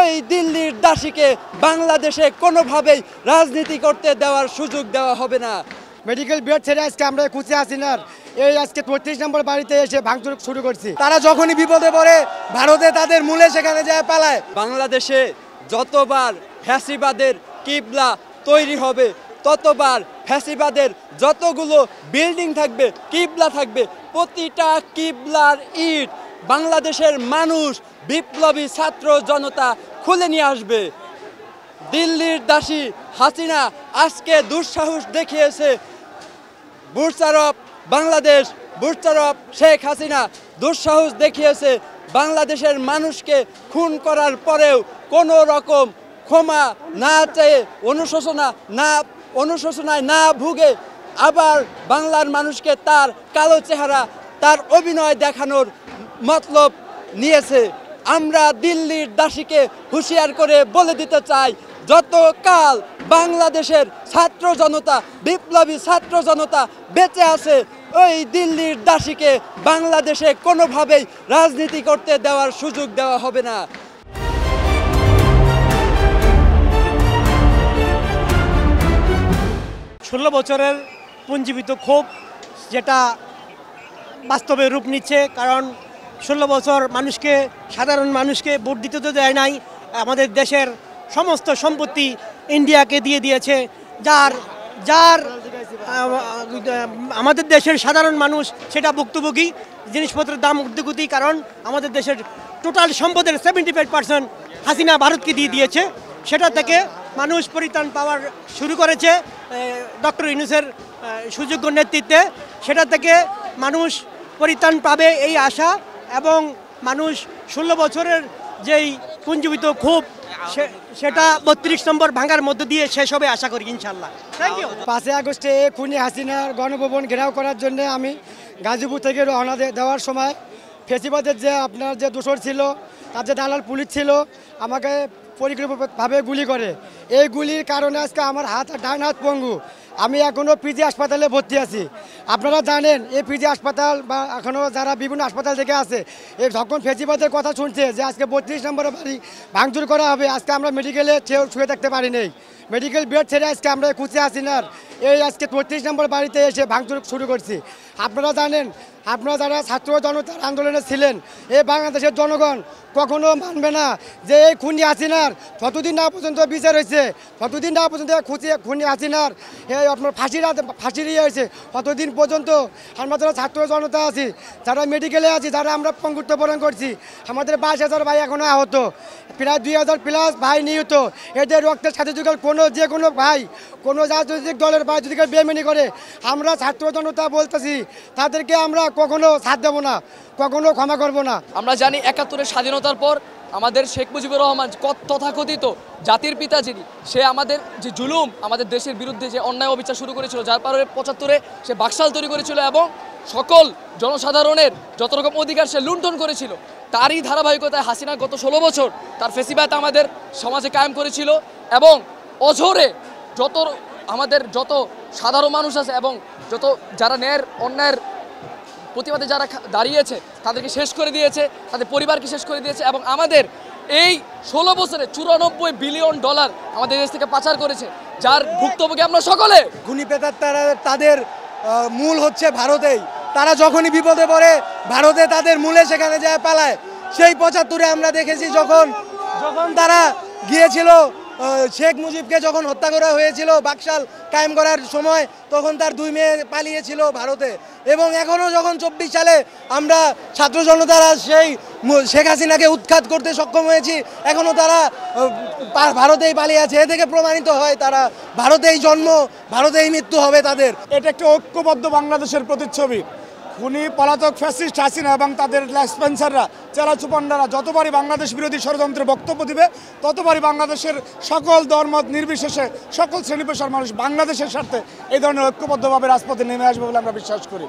ওই দিল্লির দাসীকে বাংলাদেশে কোনোভাবেই রাজনীতি করতে দেওয়ার সুযোগ দেওয়া হবে না। মেডিকেল বেড ছেড়ে আজকে আমরা খুঁজে হাসিনার এই আজকে ৩৫ নম্বর বাড়িতে এসে ভাঙচুর শুরু করছি। তারা যখনই বিপদে পড়ে ভারতে তাদের মূলে সেখানে যায় পালায়। বাংলাদেশে যতবার ফ্যাসিবাদের কিবলা তৈরি হবে ততবার ফ্যাসিবাদের যতগুলো বিল্ডিং থাকবে কিবলা থাকবে প্রতিটা কিবলার ইট বাংলাদেশের মানুষ বিপ্লবী ছাত্র জনতা খুলে নিয়ে আসবে। দিল্লির দাসী হাসিনা আজকে দুঃসাহস দেখিয়েছে। বুশারফ বাংলাদেশ বুশারফ শেখ হাসিনা দুঃসাহস দেখিয়েছে বাংলাদেশের মানুষকে খুন করার পরেও কোনো রকম ক্ষমা না চেয়ে অনুশোচনায় না ভুগে আবার বাংলার মানুষকে তার কালো চেহারা তার অভিনয় দেখানোর মতলব নিয়েছে। আমরা দিল্লির দাসীকে হুঁশিয়ার করে বলে দিতে চাই, যতকাল বাংলাদেশের ছাত্র জনতা বিপ্লবী ছাত্র জনতা বেঁচে আছে ওই দিল্লির দাসীকে বাংলাদেশে কোনোভাবেই রাজনীতি করতে দেওয়ার সুযোগ দেওয়া হবে না। 16 বছরের পুঞ্জীবিত ক্ষোভ যেটা বাস্তবে রূপ নিচ্ছে, কারণ 16 বছর সাধারণ মানুষকে ভোট দিতে তো দেয় নাই। আমাদের দেশের সমস্ত সম্পত্তি ইন্ডিয়াকে দিয়ে দিয়েছে, যার আমাদের দেশের সাধারণ মানুষ সেটা ভুক্তভোগী। জিনিসপত্রের দাম ঊর্ধ্বগতি, কারণ আমাদের দেশের টোটাল সম্পদের 75% হাসিনা ভারতকে দিয়ে দিয়েছে। সেটা থেকে মানুষ পরিত্রাণ পাওয়ার শুরু করেছে ডক্টর ইউনূসের সুযোগ্য নেতৃত্বে। সেটা থেকে মানুষ পরিত্রাণ পাবে এই আশা, এবং মানুষ 16 বছরের যেই পুঞ্জীবিত ক্ষোভ সেটা 32 নম্বর ভাঙার মধ্য দিয়ে শেষ হবে আশা করি ইনশাল্লাহ। Thank you. 5 আগস্টে খুনি হাসিনার গণভবন ঘেরাও করার জন্য আমি গাজীপুর থেকে রওনা দেওয়ার সময় ফেসিবাদের যে আপনার যে দোসর ছিল, তার যে দালাল পুলিশ ছিল, আমাকে পরিকল্পিতভাবে গুলি করে। এই গুলির কারণে আজকে আমার ডান হাত পঙ্গু। আমি এখনও পিজি হাসপাতালে ভর্তি আছি। আপনারা জানেন এই পিজি হাসপাতাল বা এখনও যারা বিভিন্ন হাসপাতাল থেকে আছে, এই যখন ফেসিবাদের কথা শুনছে যে আজকে 32 নম্বরের বাড়ি ভাঙচুর করা হবে, আজকে আমরা মেডিকেলে শুয়ে থাকতে পারি নেই। মেডিকেল বেড ছেড়ে আজকে আমরা খুঁজে হাসিনার এই আজকে 33 নম্বর বাড়িতে এসে ভাঙচুর শুরু করছি। আপনারা জানেন, আপনারা যারা ছাত্র জনতার আন্দোলনে ছিলেন, এই বাংলাদেশের জনগণ কখনো মানবে না যে এই খুনি হাসিনার যতদিন না পর্যন্ত বিচার হয়েছে, ততদিন না পর্যন্ত খুনি হাসিনার এই আপনার ফাঁসি দিয়ে হয়েছে, ততদিন পর্যন্ত আমরা যারা ছাত্র জনতা আছি, যারা মেডিকেলে আছি, যারা আমরা পঙ্গুত্ববরণ করছি, আমাদের 22,000 ভাই এখনও আহত, প্রায় 2,000 প্লাস ভাই নিহত। এদের রক্তের সাথে যদি যে কোনো ভাই কোনো রাজনৈতিক দলের ভাই যদি বেইমানি করে, আমরা ছাত্র জনতা বলতেছি তাদেরকে আমরা কখনো সাথ দেবো না, কখনো ক্ষমা করব না। আমরা জানি 71-এর স্বাধীনতার পর আমাদের শেখ মুজিবুর রহমান তথাকথিত জাতির পিতা যিনি, সে আমাদের যে জুলুম আমাদের দেশের বিরুদ্ধে যে অন্যায় অবিচার শুরু করেছিল, যার কারণে 75-এ সে বাকশাল তৈরি করেছিল এবং সকল জনসাধারণের যত রকম অধিকার সে লুণ্ঠন করেছিল। তারই ধারাবাহিকতায় হাসিনা গত 16 বছর তার ফেসিবাদ আমাদের সমাজে কায়েম করেছিল এবং অঝরে আমাদের যত সাধারণ মানুষ আছে এবং যত যারা অন্যায়ের প্রতিবাদে যারা দাঁড়িয়েছে তাদেরকে শেষ করে দিয়েছে, তাদের পরিবারকে শেষ করে দিয়েছে এবং আমাদের এই 16 বছরে $94 বিলিয়ন আমাদের দেশ থেকে পাচার করেছে, যার ভুক্তভোগী আমরা সকলে। খুনি পেতার তাদের মূল হচ্ছে ভারতেই। তারা যখনই বিপদে পড়ে ভারতে তাদের মূলে সেখানে যায় পালায়। সেই 75-এ আমরা দেখেছি যখন তারা গিয়েছিল শেখ মুজিবকে যখন হত্যা করা হয়েছিল বাকশাল কায়েম করার সময়, তখন তার 2 মেয়ে পালিয়েছিল ভারতে। এবং এখনও যখন 24 সালে আমরা ছাত্র জনতারা সেই শেখ হাসিনাকে উৎখাত করতে সক্ষম হয়েছি, এখনও তারা ভারতেই পালিয়ে আছে। এ থেকে প্রমাণিত হয় তারা ভারতেই জন্ম, ভারতেই মৃত্যু হবে তাদের। এটা একটা ঐক্যবদ্ধ বাংলাদেশের প্রতিচ্ছবি। খুনি পলাতক ফ্যাসিস্ট হাসিনা এবং তাদের স্পন্সররা চেলাচুপান্ডারা যতবারই বাংলাদেশ বিরোধী ষড়যন্ত্রে বক্তব্য দিবে, ততবারই বাংলাদেশের সকল ধর্মমত নির্বিশেষে সকল শ্রেণী পেশার মানুষ বাংলাদেশের স্বার্থে এই ধরনের ঐক্যবদ্ধভাবে রাজপথে নেমে আসবে বলে আমরা বিশ্বাস করি।